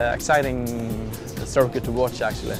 Exciting circuit to watch, actually.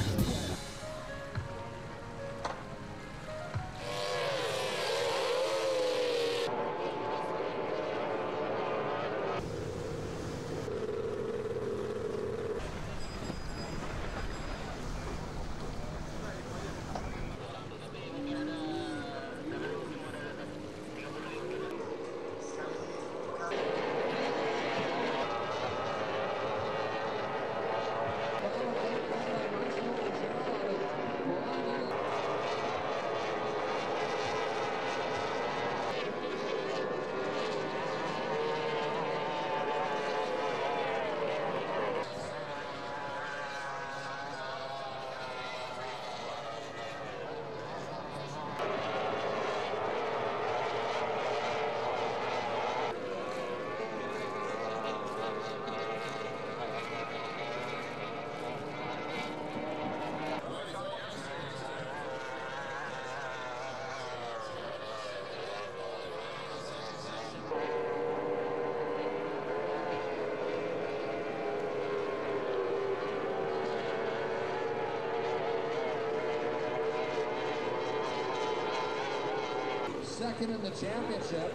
Second in the championship.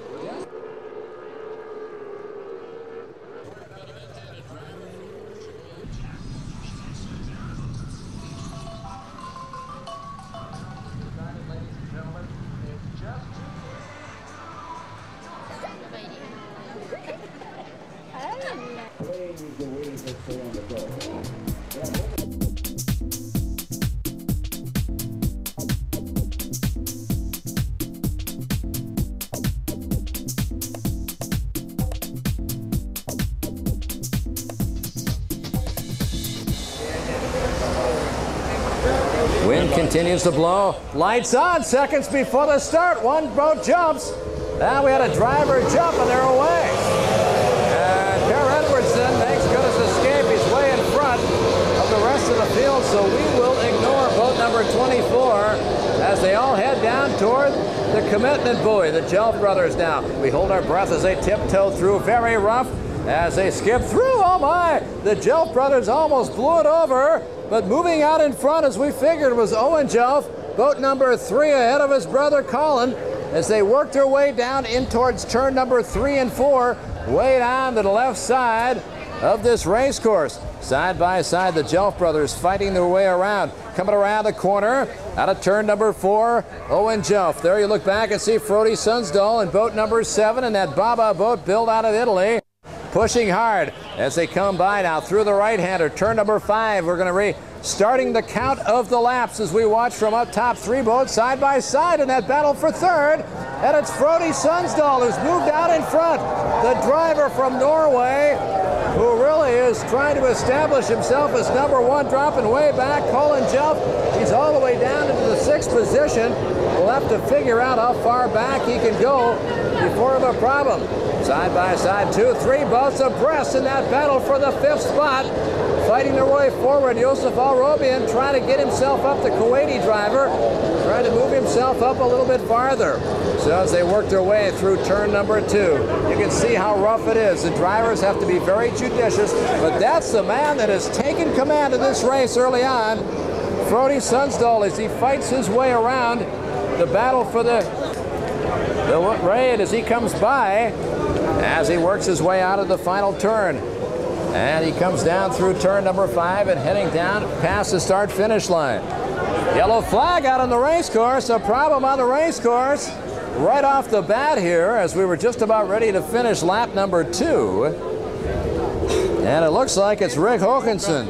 Wind continues to blow. Lights on, seconds before the start. One boat jumps. Now we had a driver jump and they're away. And Per Edwardson makes good his escape. He's way in front of the rest of the field, so we will ignore boat number 24 as they all head down toward the commitment buoy, the Jelf brothers now. We hold our breath as they tiptoe through, very rough as they skip through. Oh my, the Jelf brothers almost blew it over. But moving out in front, as we figured, was Owen Jelf, boat number 3 ahead of his brother Colin, as they worked their way down in towards turn number 3 and 4, way down to the left side of this race course. Side by side, the Jelf brothers fighting their way around. Coming around the corner, out of turn number 4, Owen Jelf. There you look back and see Frode Sundsdal in boat number 7 in that Baba boat built out of Italy. Pushing hard as they come by now through the right-hander. Turn number 5, we're going to starting the count of the laps as we watch from up top. 3 boats side by side in that battle for third. And it's Frode Sundsdal who's moved out in front. The driver from Norway, who really is trying to establish himself as number 1, dropping way back. Colin Jelf, he's all the way down into the 6th position. We'll have to figure out how far back he can go before the problem. Side by side, 2, 3 boats abreast in that battle for the 5th spot. Fighting their way forward, Yosef Al-Robian trying to get himself up, the Kuwaiti driver, trying to move himself up a little bit farther. So as they work their way through turn number 2, you can see how rough it is. The drivers have to be very judicious, but that's the man that has taken command of this race early on. Frode Sundsdal, as he fights his way around the battle for the raid as he comes by, as he works his way out of the final turn. And he comes down through turn number 5 and heading down past the start-finish line. Yellow flag out on the race course. A problem on the race course right off the bat here as we were just about ready to finish lap number 2. And it looks like it's Rick Håkansson,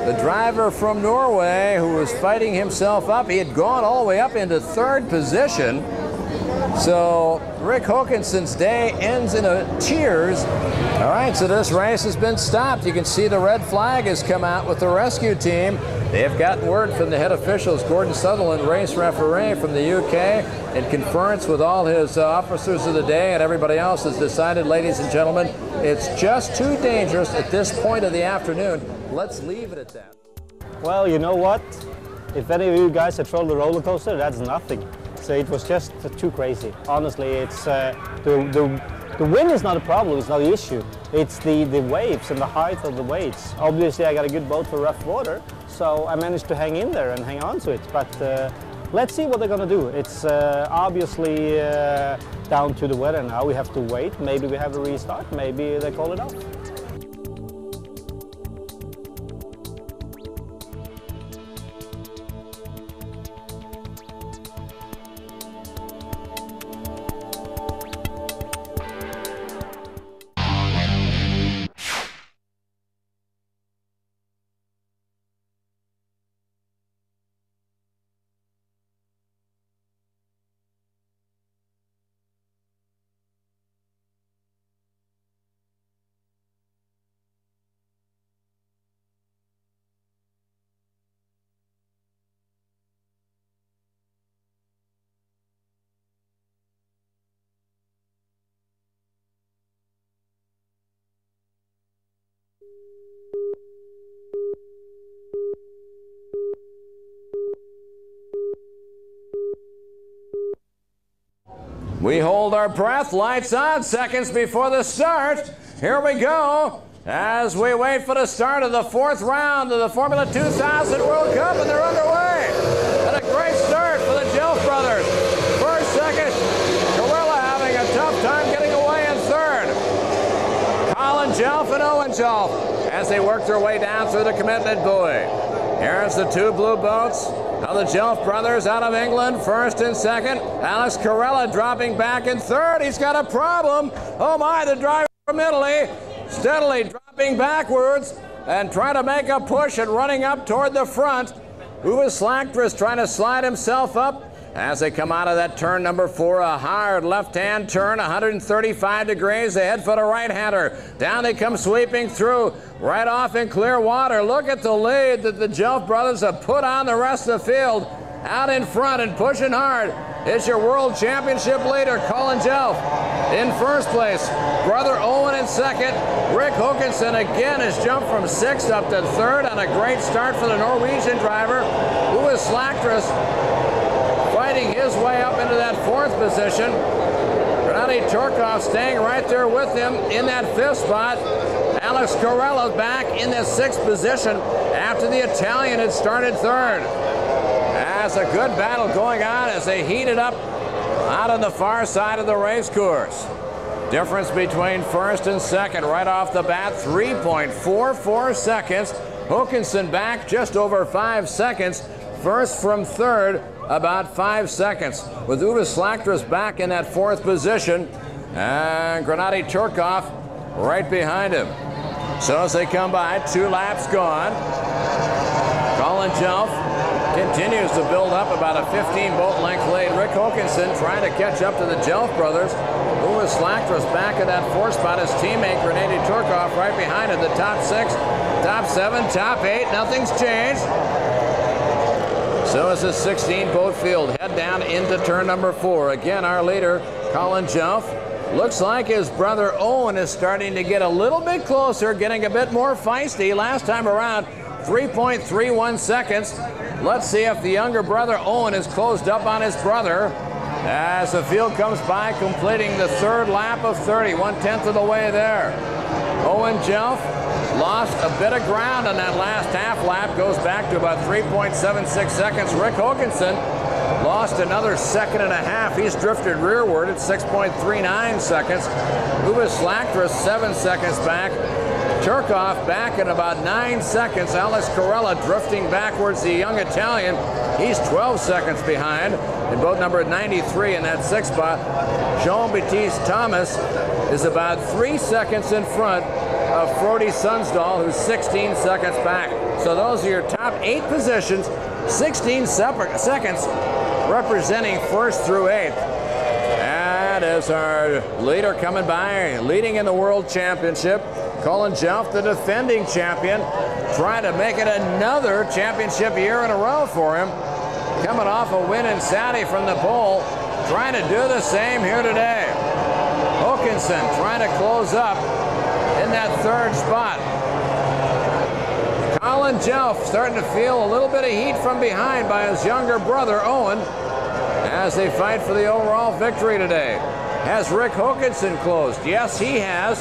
the driver from Norway, who was fighting himself up. He had gone all the way up into 3rd position. So Rick Håkansson's day ends in a cheers. All right, so this race has been stopped. You can see the red flag has come out with the rescue team. They've gotten word from the head officials, Gordon Sutherland, race referee from the UK, in conference with all his officers of the day, and everybody else has decided, ladies and gentlemen, it's just too dangerous at this point of the afternoon. Let's leave it at that. Well, you know what? If any of you guys have traveled a roller coaster, that's nothing. So it was just too crazy. Honestly, it's the The wind is not a problem, it's not the issue. It's the waves and the height of the weights. Obviously I got a good boat for rough water, so I managed to hang in there and hang on to it. But let's see what they're going to do. It's obviously down to the weather now. We have to wait. Maybe we have a restart, maybe they call it off. We hold our breath, lights on, seconds before the start. Here we go as we wait for the start of the 4th round of the Formula 2000 World Cup, and they're underway. And a great start for the Jelf brothers. First, second, Gorilla having a tough time getting away in 3rd. Colin Jelf and Owen Jelf as they work their way down through the commitment buoy. Here's the 2 blue boats of the Jelf brothers out of England, 1st and 2nd. Alex Corella dropping back in 3rd. He's got a problem. Oh my, the driver from Italy steadily dropping backwards and trying to make a push and running up toward the front. Uwe Slagtris trying to slide himself up as they come out of that turn number 4, a hard left-hand turn, 135 degrees. They head for the right-hander. Down they come sweeping through, right off in clear water. Look at the lead that the Jelf brothers have put on the rest of the field. Out in front and pushing hard is your World Championship leader, Colin Jelf. In 1st place, brother Owen in 2nd. Rick Håkansson again has jumped from 6th up to 3rd on a great start for the Norwegian driver. Uwe Slagtris fighting his way up into that 4th position. Gennady Turkov staying right there with him in that 5th spot. Alex Corella back in the 6th position after the Italian had started 3rd. That's a good battle going on as they heat it up out on the far side of the race course. Difference between 1st and 2nd right off the bat, 3.44 seconds. Håkansson back just over 5 seconds. 1st from 3rd, about 5 seconds. With Uwe Slagtris back in that 4th position and Gennady Turkov right behind him. So as they come by, 2 laps gone. Colin Jelf continues to build up about a 15-boat length lead. Rick Håkansson trying to catch up to the Jelf brothers. Uwe Slagtris back in that 4th spot. His teammate Gennady Turkov right behind him. The top 6, top 7, top 8. Nothing's changed. So is the 16-boat field. Head down into turn number 4. Again, our leader, Colin Jelf. Looks like his brother Owen is starting to get a little bit closer, getting a bit more feisty. Last time around, 3.31 seconds. Let's see if the younger brother Owen is closed up on his brother as the field comes by, completing the 3rd lap of 30, 1/10 of the way there. Owen Jelf lost a bit of ground on that last half lap, goes back to about 3.76 seconds. Rick Håkansson lost another 1.5 seconds. He's drifted rearward at 6.39 seconds. Uwe Slagtris 7 seconds back. Turkov back in about 9 seconds. Alex Corella drifting backwards, the young Italian. He's 12 seconds behind in boat number 93 in that 6th spot. Jean-Baptiste Thomas is about 3 seconds in front of Frode Sundsdal, who's 16 seconds back. So those are your top 8 positions, 16 separate seconds representing 1st through 8th. That is our leader coming by, leading in the World Championship. Colin Jelf, the defending champion, trying to make it another championship year in a row for him. Coming off a win in Saudi from the pole, trying to do the same here today. Håkansson trying to close up in that 3rd spot. Colin Jelf starting to feel a little bit of heat from behind by his younger brother Owen as they fight for the overall victory today. Has Rick Hokinson closed? Yes, he has.